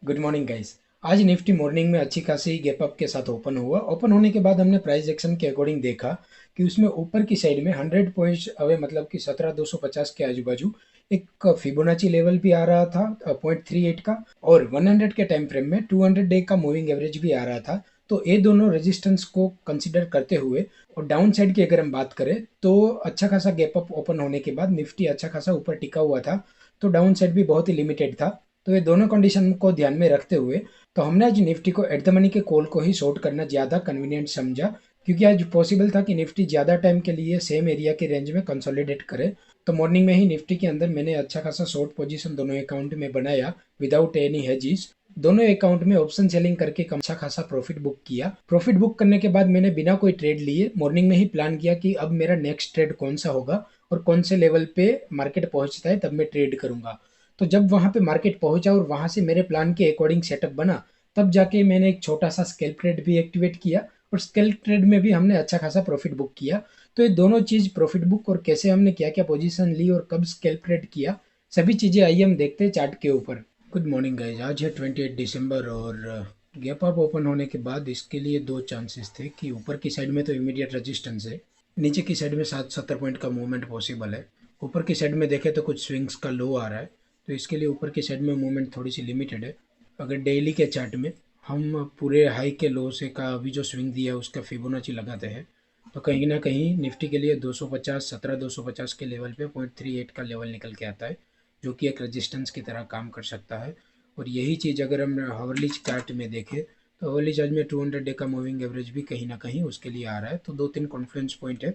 Good morning guys. आज Nifty morning में अच्छी खासी गैप अप के साथ ओपन हुआ। ओपन होने के बाद हमने प्राइस एक्शन के अकॉर्डिंग देखा कि उसमें ऊपर की साइड में 100 पॉइंट्स अवे मतलब कि 17,250 के आजू बाजू एक फिबोनाची लेवल भी आ रहा था 0.38 का, और 100 के टाइम फ्रेम में 200 डे का मूविंग एवरेज भी आ रहा था। तो ये दोनों रेजिस्टेंस को कंसिडर करते हुए और डाउन साइड की अगर हम बात करें तो अच्छा खासा गैप अप ओपन होने के बाद निफ्टी अच्छा खासा ऊपर टिका हुआ था। तो डाउन साइड भी बहुत ही लिमिटेड था। तो ये दोनों कंडीशन को ध्यान में रखते हुए तो हमने आज निफ्टी को एट द मनी के कॉल को ही शॉर्ट करना ज़्यादा कन्वीनियंट समझा, क्योंकि आज पॉसिबल था कि निफ्टी ज़्यादा टाइम के लिए सेम एरिया के रेंज में कंसोलिडेट करे। तो मॉर्निंग में ही निफ्टी के अंदर मैंने अच्छा खासा शॉर्ट पोजीशन दोनों अकाउंट में बनाया विदाउट एनी हेजिस। दोनों अकाउंट में ऑप्शन सेलिंग करके अच्छा खासा प्रॉफिट बुक किया। प्रॉफिट बुक करने के बाद मैंने बिना कोई ट्रेड लिए मॉर्निंग में ही प्लान किया कि अब मेरा नेक्स्ट ट्रेड कौन सा होगा और कौन से लेवल पे मार्केट पहुंचता है तब मैं ट्रेड करूंगा। तो जब वहाँ पे मार्केट पहुंचा और वहाँ से मेरे प्लान के अकॉर्डिंग सेटअप बना, तब जाके मैंने एक छोटा सा स्केल्प ट्रेड भी एक्टिवेट किया और स्केल्प ट्रेड में भी हमने अच्छा खासा प्रॉफिट बुक किया। तो ये दोनों चीज़ प्रॉफिट बुक और कैसे हमने क्या क्या पोजीशन ली और कब स्केल्प ट्रेड किया, सभी चीज़ें आइए हम देखते हैं चार्ट के ऊपर। गुड मॉर्निंग गाइज, आज है 28 दिसंबर और गैप अप ओपन होने के बाद इसके लिए दो चांसेस थे कि ऊपर की साइड में तो इमीडिएट रेजिस्टेंस है, नीचे की साइड में 60-70 पॉइंट का मूवमेंट पॉसिबल है। ऊपर की साइड में देखें तो कुछ स्विंग्स का लो आ रहा है, तो इसके लिए ऊपर की साइड में मूवमेंट थोड़ी सी लिमिटेड है। अगर डेली के चार्ट में हम पूरे हाई के लो से का अभी जो स्विंग दिया है उसका फिबोनाची लगाते हैं, तो कहीं ना कहीं निफ्टी के लिए 250 17,250 के लेवल पे 0.38 का लेवल निकल के आता है, जो कि एक रेजिस्टेंस की तरह काम कर सकता है। और यही चीज़ अगर हम हावर्लीज चार्ट में देखें तो हावर्ली चार्ट में 200 डे का मूविंग एवरेज भी कहीं ना कहीं उसके लिए आ रहा है। तो दो तीन कॉन्फ्लुएंस पॉइंट है।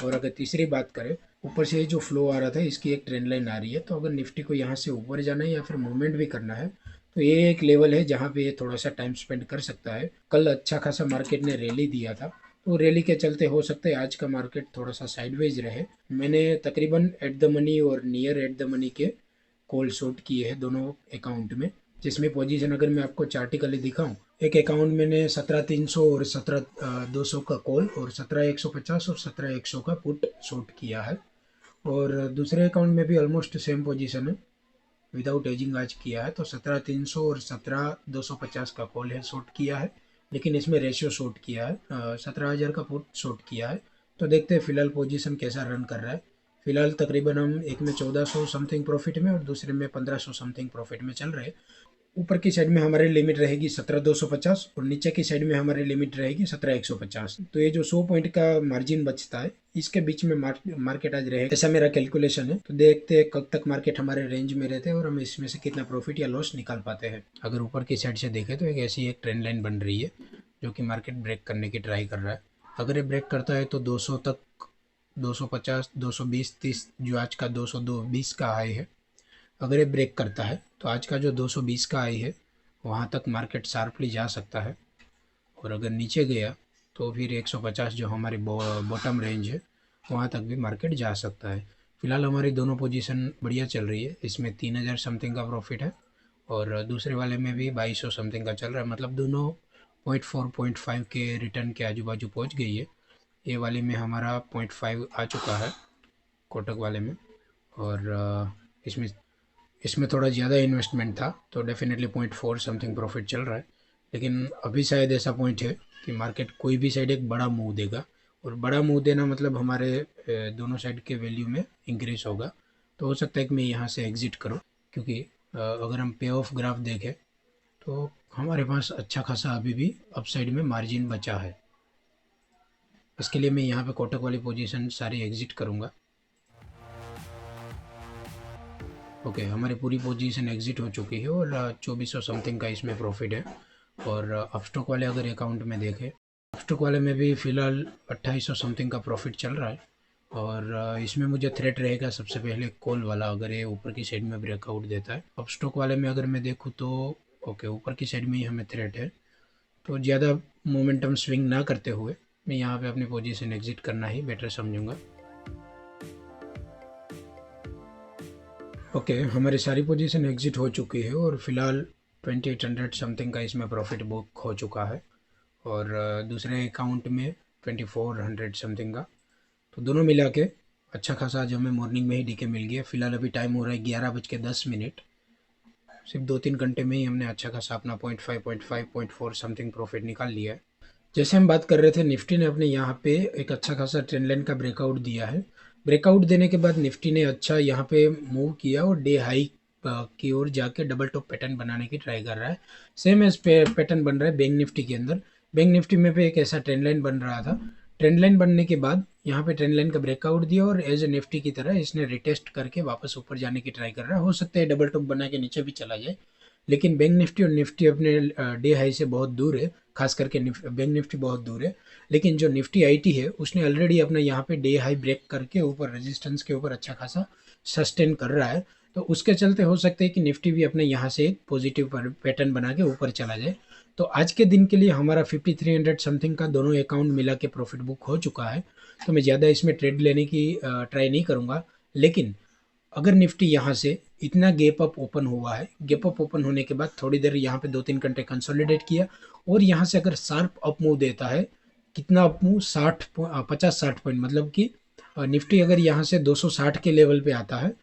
और अगर तीसरी बात करें, ऊपर से जो फ्लो आ रहा था इसकी एक ट्रेंड लाइन आ रही है, तो अगर निफ्टी को यहाँ से ऊपर जाना है या फिर मूवमेंट भी करना है तो ये एक लेवल है जहाँ पे ये थोड़ा सा टाइम स्पेंड कर सकता है। कल अच्छा खासा मार्केट ने रैली दिया था, तो रैली के चलते हो सकता है आज का मार्केट थोड़ा सा साइडवेज रहे। मैंने तकरीबन एट द मनी और नियर एट द मनी के कॉल शॉर्ट किए हैं दोनों अकाउंट में, जिसमें पोजीशन अगर मैं आपको चार्टिकली दिखाऊं, एक अकाउंट मैंने 17,300 और 17,200 का कॉल और 17,150 और 17,100 का पुट शॉर्ट किया है। और दूसरे अकाउंट में भी ऑलमोस्ट सेम पोजीशन है, विदाउट एजिंग आज किया है। तो 17,300 और 17,250 का कॉल है शॉर्ट किया है, लेकिन इसमें रेशियो शॉर्ट किया है, 17,000 का पुट शॉर्ट किया है। तो देखते हैं फिलहाल पोजीशन कैसा रन कर रहा है। फिलहाल तकरीबन हम एक में 1400 समथिंग प्रॉफिट में और दूसरे में 1500 समथिंग प्रॉफिट में चल रहे हैं। ऊपर की साइड में हमारी लिमिट रहेगी 17,250 और नीचे की साइड में हमारी लिमिट रहेगी 17,150। तो ये जो 100 पॉइंट का मार्जिन बचता है इसके बीच में मार्केट आज रहेगा, ऐसा मेरा कैलकुलेशन है। तो देखते हैं कब तक मार्केट हमारे रेंज में रहते हैं और हम इसमें से कितना प्रॉफिट या लॉस निकाल पाते हैं। अगर ऊपर की साइड से देखें तो एक ऐसी एक ट्रेंड लाइन बन रही है जो कि मार्केट ब्रेक करने की ट्राई कर रहा है। अगर ये ब्रेक करता है तो 200 तक, 250, 220, 30, जो आज का 220 का हाई है, अगर ये ब्रेक करता है तो आज का जो 220 का हाई है वहाँ तक मार्केट शार्पली जा सकता है। और अगर नीचे गया तो फिर 150 जो हमारी बॉटम रेंज है वहाँ तक भी मार्केट जा सकता है। फिलहाल हमारी दोनों पोजीशन बढ़िया चल रही है, इसमें 3,000 समथिंग का प्रॉफिट है और दूसरे वाले में भी 2,200 समथिंग का चल रहा है, मतलब दोनों 0.4 0.5 के रिटर्न के आजू बाजू पहुँच गई है। ये वाले में हमारा 0.5 आ चुका है कोटक वाले में, और इसमें इसमें थोड़ा ज़्यादा इन्वेस्टमेंट था तो डेफिनेटली 0.4 समथिंग प्रॉफिट चल रहा है। लेकिन अभी शायद ऐसा पॉइंट है कि मार्केट कोई भी साइड एक बड़ा मूव देगा, और बड़ा मूव देना मतलब हमारे दोनों साइड के वैल्यू में इंक्रीज होगा। तो हो सकता है कि मैं यहाँ से एग्ज़िट करूँ, क्योंकि अगर हम पे ऑफ ग्राफ देखें तो हमारे पास अच्छा खासा अभी भी अपसाइड में मार्जिन बचा है। इसके लिए मैं यहाँ पे कोटक वाली पोजीशन सारी एग्ज़िट करूँगा। ओके, हमारी पूरी पोजीशन एग्जिट हो चुकी है और 2,400 समथिंग का इसमें प्रॉफिट है। और अपस्टॉक वाले अगर अकाउंट में देखें, अपस्टॉक वाले में भी फ़िलहाल 2,800 समथिंग का प्रॉफिट चल रहा है। और इसमें मुझे थ्रेट रहेगा सबसे पहले कॉल वाला, अगर ये ऊपर की साइड में ब्रेकआउट देता है। अपस्टॉक वाले में अगर मैं देखूँ तो ओके, ऊपर की साइड में ही हमें थ्रेट है, तो ज़्यादा मोमेंटम स्विंग ना करते हुए मैं यहाँ पे अपनी पोजीशन एग्जिट करना ही बेटर समझूंगा। ओके, हमारी सारी पोजीशन एग्जिट हो चुकी है और फिलहाल 2,800 समथिंग का इसमें प्रॉफिट बुक हो चुका है और दूसरे अकाउंट में 2,400 समथिंग का। तो दोनों मिला के अच्छा खासा आज हमें मॉर्निंग में ही डीके मिल गया। फिलहाल अभी टाइम हो रहा है 11:10। सिर्फ 2-3 घंटे में ही हमने अच्छा खासा अपना 0.5, 0.5, 0.4 समथिंग प्रॉफिट निकाल लिया है। जैसे हम बात कर रहे थे, निफ्टी ने अपने यहाँ पे एक अच्छा खासा ट्रेंड लाइन का ब्रेकआउट दिया है। ब्रेकआउट देने के बाद निफ्टी ने अच्छा यहाँ पे मूव किया और डे हाई की ओर जाके डबल टॉप पैटर्न बनाने की ट्राई कर रहा है। सेम एज पैटर्न बन रहा है बैंक निफ्टी के अंदर। बैंक निफ्टी में भी एक ऐसा ट्रेंड लाइन बन रहा था। ट्रेंड लाइन बनने के बाद यहाँ पे ट्रेंड लाइन का ब्रेकआउट दिया और एज ए निफ्टी की तरह इसने रिटेस्ट करके वापस ऊपर जाने की ट्राई कर रहा है। हो सकता है डबल टॉप बना के नीचे भी चला जाए, लेकिन बैंक निफ्टी और निफ्टी अपने डे हाई से बहुत दूर है। खास करके बैंक निफ्टी बहुत दूर है, लेकिन जो निफ्टी आईटी है उसने ऑलरेडी अपना यहाँ पे डे हाई ब्रेक करके ऊपर रेजिस्टेंस के ऊपर अच्छा खासा सस्टेन कर रहा है। तो उसके चलते हो सकता है कि निफ्टी भी अपने यहाँ से एक पॉजिटिव पैटर्न बना के ऊपर चला जाए। तो आज के दिन के लिए हमारा 5300 समथिंग का दोनों अकाउंट मिला के प्रॉफिट बुक हो चुका है। तो मैं ज़्यादा इसमें ट्रेड लेने की ट्राई नहीं करूँगा। लेकिन अगर निफ्टी यहाँ से इतना गैप अप ओपन हुआ है, गैप अप ओपन होने के बाद थोड़ी देर यहाँ पे 2-3 घंटे कंसोलिडेट किया और यहाँ से अगर शार्प अप मूव देता है, कितना अप मूव 50-60 पॉइंट, मतलब कि निफ्टी अगर यहाँ से 260 के लेवल पे आता है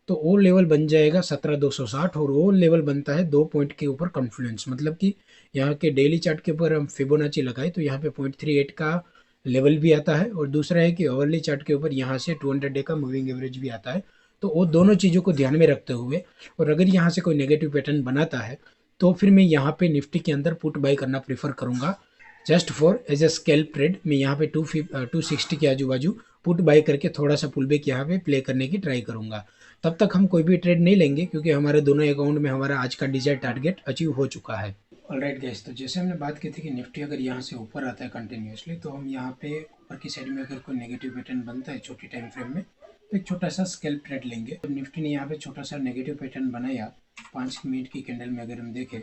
तो वो लेवल बन जाएगा 17,260 और वो लेवल बनता है 2 पॉइंट के ऊपर कॉन्फ्लुएंस। मतलब कि यहाँ के डेली चार्ट के ऊपर हम फिबोनाची लगाए तो यहाँ पे 0.38 का लेवल भी आता है और दूसरा है कि ओवरली चार्ट के ऊपर यहाँ से 200 डे का मूविंग एवरेज भी आता है। तो वो दोनों चीज़ों को ध्यान में रखते हुए और अगर यहाँ से कोई नेगेटिव पैटर्न बनाता है तो फिर मैं यहाँ पे निफ्टी के अंदर पुट बाई करना प्रीफर करूँगा। Just for as a scalp trade मैं यहाँ पे 260 के आजू बाजू पुट बाई करके थोड़ा सा पुल बैक यहाँ पे प्ले करने की ट्राई करूँगा। तब तक हम कोई भी ट्रेड नहीं लेंगे क्योंकि हमारे दोनों अकाउंट में हमारा आज का डिजायर टारगेट अचीव हो चुका है। ऑलराइट गाइस, तो जैसे हमने बात की थी कि निफ्टी अगर यहाँ से ऊपर आता है कंटिन्यूसली तो हम यहाँ पे ऊपर की साइड में अगर कोई नेगेटिव पैटर्न बनता है छोटी टाइम फ्रेम में तो एक छोटा सा स्केल्प ट्रेड लेंगे। जब निफ्टी ने यहाँ पे छोटा सा नेगेटिव पैटर्न बनाया 5 मिनट की कैंडल में, अगर हम देखें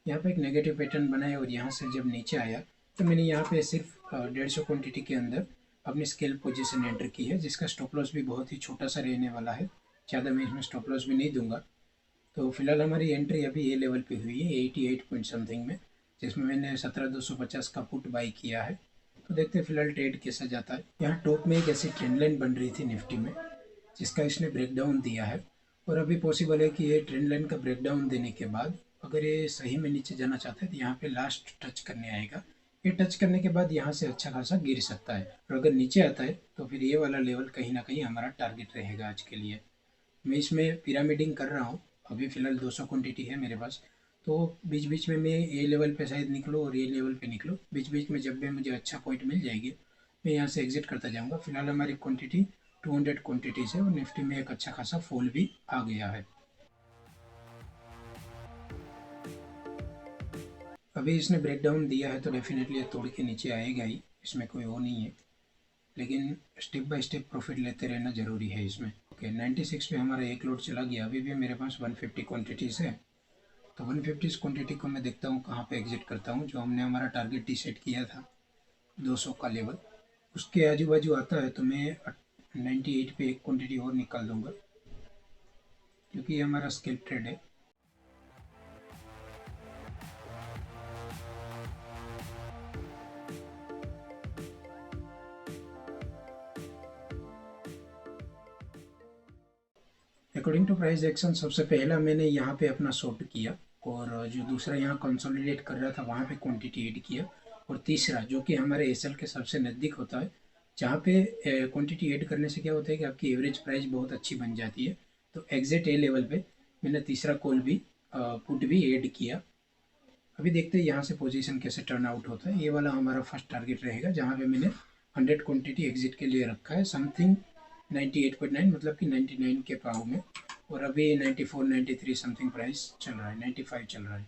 यहाँ पे एक नेगेटिव पैटर्न बनाया और यहाँ से जब नीचे आया तो मैंने यहाँ पे सिर्फ 150 क्वान्टिटी के अंदर अपनी स्केल्प पोजीशन एंटर की है, जिसका स्टॉप लॉस भी बहुत ही छोटा सा रहने वाला है। ज़्यादा मैं इसमें स्टॉप लॉस भी नहीं दूंगा। तो फिलहाल हमारी एंट्री अभी ये लेवल पे हुई है 88 पॉइंट समथिंग में, जिसमें मैंने 17,250 का पुट बाई किया है। तो देखते हैं फिलहाल ट्रेड कैसा जाता है। यहाँ टॉप में एक ऐसी ट्रेंड लाइन बन रही थी निफ्टी में जिसका इसने ब्रेकडाउन दिया है और अभी पॉसिबल है कि ये ट्रेंड लाइन का ब्रेकडाउन देने के बाद अगर ये सही में नीचे जाना चाहता है तो यहाँ पे लास्ट टच करने आएगा। ये टच करने के बाद यहाँ से अच्छा खासा गिर सकता है और अगर नीचे आता है तो फिर ये वाला लेवल कहीं ना कहीं हमारा टारगेट रहेगा आज के लिए। मैं इसमें पिरामिडिंग कर रहा हूँ। अभी फ़िलहाल 200 क्वान्टिटी है मेरे पास, तो बीच बीच में मैं ये लेवल पे शायद निकलूँ और ये लेवल पे निकलूँ। बीच बीच में जब भी मुझे अच्छा पॉइंट मिल जाएगी मैं यहाँ से एग्जिट करता जाऊँगा। फिलहाल हमारी क्वांटिटी 200 क्वान्टिटीज़ है और निफ्टी में एक अच्छा खासा फॉल भी आ गया है। अभी इसने ब्रेकडाउन दिया है तो डेफिनेटली तोड़ के नीचे आएगा ही, इसमें कोई वो नहीं है, लेकिन स्टेप बाय स्टेप प्रॉफिट लेते रहना ज़रूरी है इसमें। ओके, 96 पे हमारा एक लोड चला गया। अभी भी मेरे पास 150 क्वान्टिटीज़ है, तो 150 क्वान्टिटी को मैं देखता हूँ कहाँ पे एग्जिट करता हूँ। जो हमने हमारा टारगेट टी सेट किया था 200 का लेवल, उसके आजू बाजू आता है तो मैं 98 पे एक क्वान्टिटी और निकाल दूँगा क्योंकि ये हमारा स्केल्प ट्रेड है। अकॉर्डिंग टू प्राइस एक्शन सबसे पहला मैंने यहाँ पे अपना शॉर्ट किया और जो दूसरा यहाँ कंसोलिडेट कर रहा था वहाँ पे क्वांटिटी ऐड किया और तीसरा जो कि हमारे एसएल के सबसे नज़दीक होता है, जहाँ पे क्वांटिटी ऐड करने से क्या होता है कि आपकी एवरेज प्राइस बहुत अच्छी बन जाती है। तो एग्जिट ए लेवल पे मैंने तीसरा कॉल भी पुट भी ऐड किया। अभी देखते हैं यहाँ से पोजीशन कैसे टर्न आउट होता है। ये वाला हमारा फर्स्ट टारगेट रहेगा जहाँ पे मैंने 100 क्वांटिटी एग्जिट के लिए रखा है, समथिंग 98.9 मतलब कि 99 के पाव में, और अभी 94 93 समथिंग प्राइस चल रहा है, 95 चल रहा है।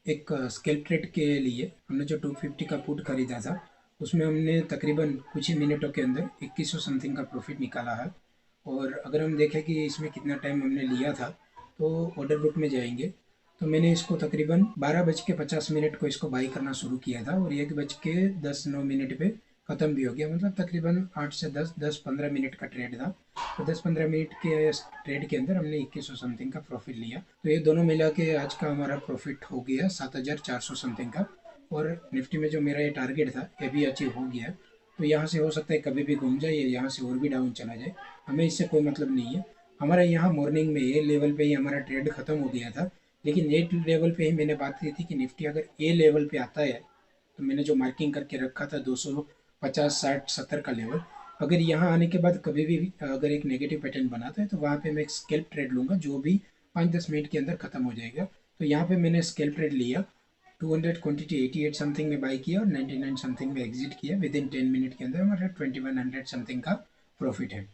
एक स्केल्प ट्रेड के लिए हमने जो 250 का पुट खरीदा था उसमें हमने तकरीबन कुछ ही मिनटों के अंदर 2100 समथिंग का प्रॉफिट निकाला है। और अगर हम देखें कि इसमें कितना टाइम हमने लिया था तो ऑर्डर बुक में जाएंगे तो मैंने इसको तकरीबन 12:50 को इसको बाई करना शुरू किया था और 1:10-9 पे ख़त्म भी हो गया। मतलब तकरीबन 8 से 10-15 मिनट का ट्रेड था। तो 10-15 मिनट के ट्रेड के अंदर हमने 2100 समथिंग का प्रॉफिट लिया। तो ये दोनों मिला के आज का हमारा प्रॉफिट हो गया 7400 समथिंग का। और निफ्टी में जो मेरा ये टारगेट था ये भी अचीव हो गया। तो यहाँ से हो सकता है कभी भी घूम जाए, यहाँ से और भी डाउन चला जाए, हमें इससे कोई मतलब नहीं है। हमारा यहाँ मॉर्निंग में ये लेवल पे ही हमारा ट्रेड ख़त्म हो गया था लेकिन ए लेवल पे ही मैंने बात की थी कि निफ्टी अगर ए लेवल पे आता है, तो मैंने जो मार्किंग करके रखा था 250, 60, 70 का लेवल, अगर यहाँ आने के बाद कभी भी अगर एक नेगेटिव पैटर्न बनाता है तो वहाँ पे मैं एक स्केल्प ट्रेड लूँगा, जो भी 5-10 मिनट के अंदर खत्म हो जाएगा। तो यहाँ पे मैंने स्केल्प ट्रेड लिया, 200 क्वांटिटी 88 समथिंग में बाई किया और 99 समथिंग में एग्जिट किया। विद इन 10 मिनट के अंदर हमारा 2100 समथिंग का प्रॉफिट है।